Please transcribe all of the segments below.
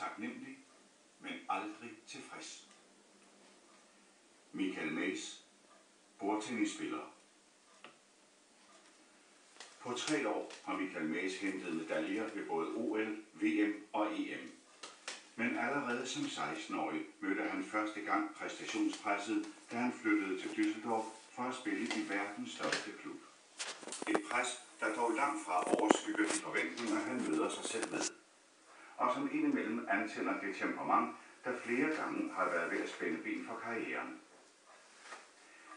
taknemmelig, men aldrig tilfreds. Michael Mays, bordtennisspiller. På 3 år har Michael Mays hentet medaljer ved både OL, VM og EM. Men allerede som 16-årig mødte han første gang præstationspresset, da han flyttede til Düsseldorf for at spille i verdens største klub. Et pres, der dog langt fra overskygger de forventninger, han møder sig selv med. Og som indimellem antænder det temperament, der flere gange har været ved at spænde ben for karrieren.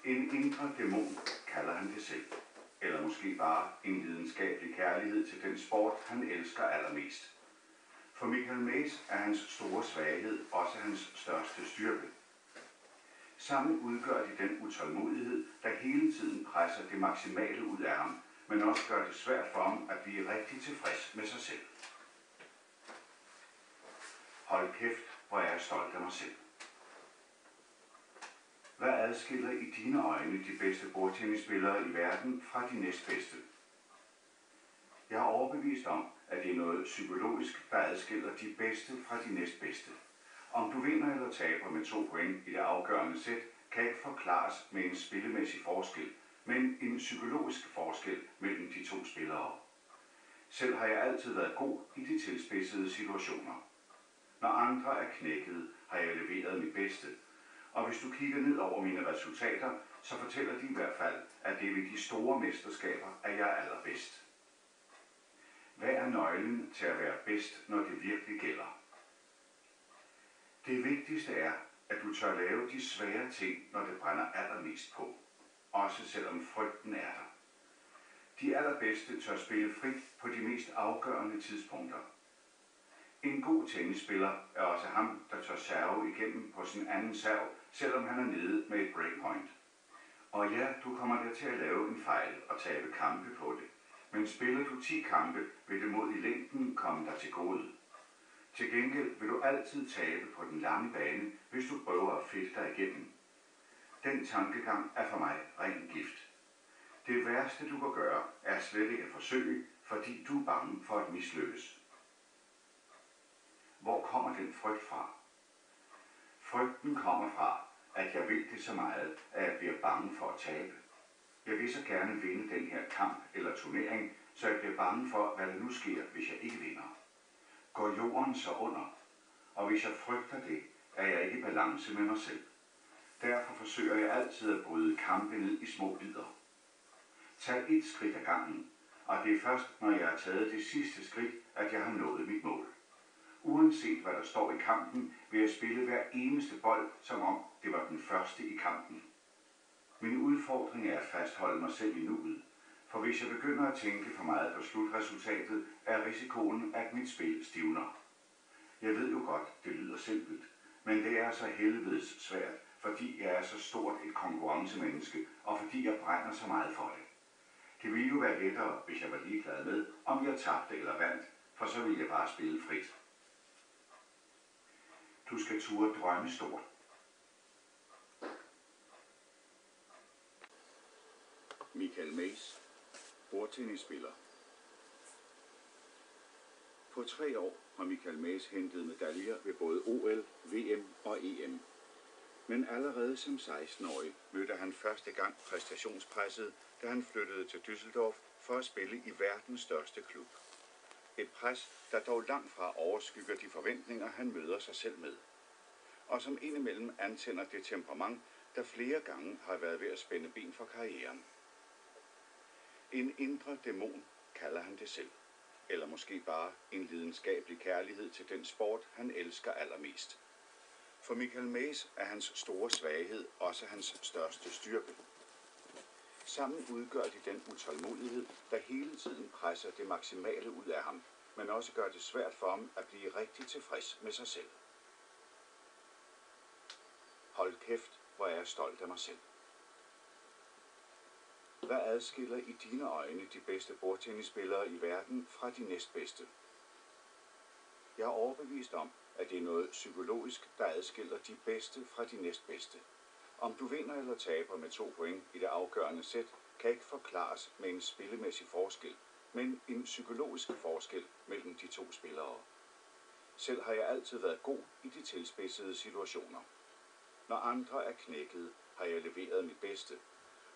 En indre dæmon kalder han det selv. Eller måske bare en lidenskabelig kærlighed til den sport, han elsker allermest. For Michael Mays er hans store svaghed også hans største styrke. Sammen udgør de den utålmodighed, der hele tiden presser det maksimale ud af ham, men også gør det svært for ham at blive rigtig tilfreds med sig selv. Hold kæft, hvor er jeg stolt af mig selv. Hvad adskiller i dine øjne de bedste bordtennisspillere i verden fra de næstbedste? Jeg er overbevist om, at det er noget psykologisk, der adskiller de bedste fra de næstbedste. Om du vinder eller taber med 2 point i det afgørende sæt, kan ikke forklares med en spillemæssig forskel, men en psykologisk forskel mellem de 2 spillere. Selv har jeg altid været god i de tilspidsede situationer. Når andre er knækket, har jeg leveret mit bedste. Og hvis du kigger ned over mine resultater, så fortæller de i hvert fald, at det er ved de store mesterskaber, at jeg er allerbedst. Hvad er nøglen til at være bedst, når det virkelig gælder? Det vigtigste er, at du tør lave de svære ting, når det brænder allermest på. Også selvom frygten er der. De allerbedste tør spille frit på de mest afgørende tidspunkter. En god tennisspiller er også ham, der tør serve igennem på sin anden serv, selvom han er nede med et breakpoint. Og ja, du kommer der til at lave en fejl og tabe kampe på det. Men spiller du 10 kampe, vil det mod i længden komme dig til gode. Til gengæld vil du altid tabe på den lange bane, hvis du prøver at fedte dig igennem. Den tankegang er for mig ren gift. Det værste du kan gøre, er slet ikke at forsøge, fordi du er bange for at mislykkes. Hvor kommer den frygt fra? Frygten kommer fra, at jeg vil det så meget, at jeg bliver bange for at tabe. Jeg vil så gerne vinde den her kamp eller turnering, så jeg bliver bange for, hvad der nu sker, hvis jeg ikke vinder. Går jorden så under? Og hvis jeg frygter det, er jeg ikke i balance med mig selv. Derfor forsøger jeg altid at bryde kampe ned i små bidder. Tag et skridt ad gangen, og det er først, når jeg har taget det sidste skridt, at jeg har nået mit mål. Uanset hvad der står i kampen, vil jeg spille hver eneste bold, som om det var den første i kampen. Min udfordring er at fastholde mig selv i nuet, for hvis jeg begynder at tænke for meget på slutresultatet, er risikoen, at mit spil stivner. Jeg ved jo godt, det lyder simpelt, men det er så helvedes svært, fordi jeg er så stort et konkurrencemenneske, og fordi jeg brænder så meget for det. Det ville jo være lettere, hvis jeg var ligeglad med, om jeg tabte eller vandt, for så ville jeg bare spille frit. Du skal turde drømme stort. Michael Mays, bordtennisspiller. På 3 år har Michael Mays hentet medaljer ved både OL, VM og EM. Men allerede som 16-årig mødte han første gang præstationspresset, da han flyttede til Düsseldorf for at spille i verdens største klub. Et pres, der dog langt fra overskygger de forventninger, han møder sig selv med. Og som indimellem antænder det temperament, der flere gange har været ved at spænde ben for karrieren. En indre dæmon kalder han det selv. Eller måske bare en lidenskabelig kærlighed til den sport, han elsker allermest. For Michael Mays er hans store svaghed også hans største styrke. Sammen udgør de den utålmodighed, der hele tiden presser det maksimale ud af ham, men også gør det svært for ham at blive rigtig tilfreds med sig selv. Hold kæft, hvor er jeg stolt af mig selv. Hvad adskiller i dine øjne de bedste bordtennisspillere i verden fra de næstbedste? Jeg er overbevist om, at det er noget psykologisk, der adskiller de bedste fra de næstbedste. Om du vinder eller taber med 2 point i det afgørende sæt, kan ikke forklares med en spillemæssig forskel, men en psykologisk forskel mellem de 2 spillere. Selv har jeg altid været god i de tilspidsede situationer. Når andre er knækket, har jeg leveret mit bedste.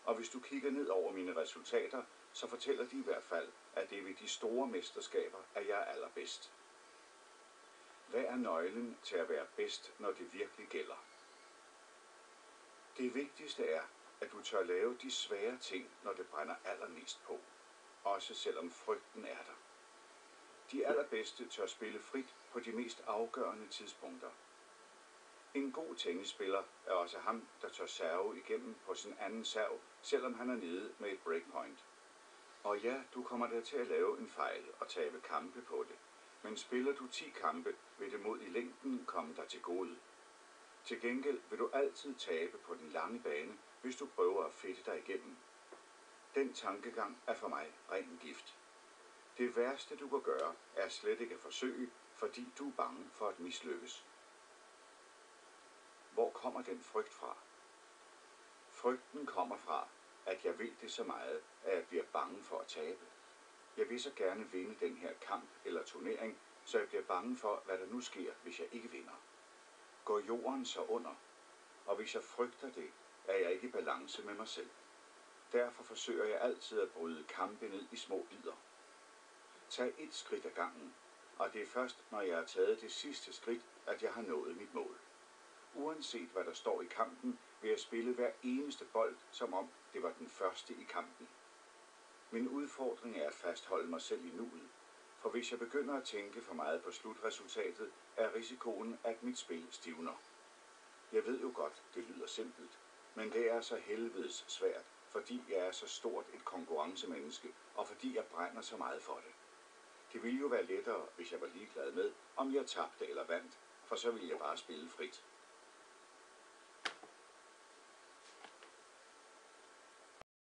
Og hvis du kigger ned over mine resultater, så fortæller de i hvert fald, at det er ved de store mesterskaber, at jeg er allerbedst. Hvad er nøglen til at være bedst, når det virkelig gælder? Det vigtigste er, at du tør lave de svære ting, når det brænder allermest på. Også selvom frygten er der. De allerbedste tør spille frit på de mest afgørende tidspunkter. En god tennisspiller er også ham, der tør serve igennem på sin anden serv, selvom han er nede med et breakpoint. Og ja, du kommer der til at lave en fejl og tabe kampe på det. Men spiller du 10 kampe, vil det mod i længden komme dig til gode. Til gengæld vil du altid tabe på den lange bane, hvis du prøver at fedte dig igennem. Den tankegang er for mig ren gift. Det værste du kan gøre, er slet ikke at forsøge, fordi du er bange for at mislykkes. Hvor kommer den frygt fra? Frygten kommer fra, at jeg vil det så meget, at jeg bliver bange for at tabe. Jeg vil så gerne vinde den her kamp eller turnering, så jeg bliver bange for, hvad der nu sker, hvis jeg ikke vinder. Går jorden så under, og hvis jeg frygter det, er jeg ikke i balance med mig selv. Derfor forsøger jeg altid at bryde kampe ned i små bidder. Tag et skridt ad gangen, og det er først, når jeg har taget det sidste skridt, at jeg har nået mit mål. Uanset hvad der står i kampen, vil jeg spille hver eneste bold, som om det var den første i kampen. Min udfordring er at fastholde mig selv i nuet, for hvis jeg begynder at tænke for meget på slutresultatet, er risikoen, at mit spil stivner. Jeg ved jo godt, det lyder simpelt, men det er så helvedes svært, fordi jeg er så stort et konkurrencemenneske, og fordi jeg brænder så meget for det. Det ville jo være lettere, hvis jeg var ligeglad med, om jeg tabte eller vandt, for så ville jeg bare spille frit.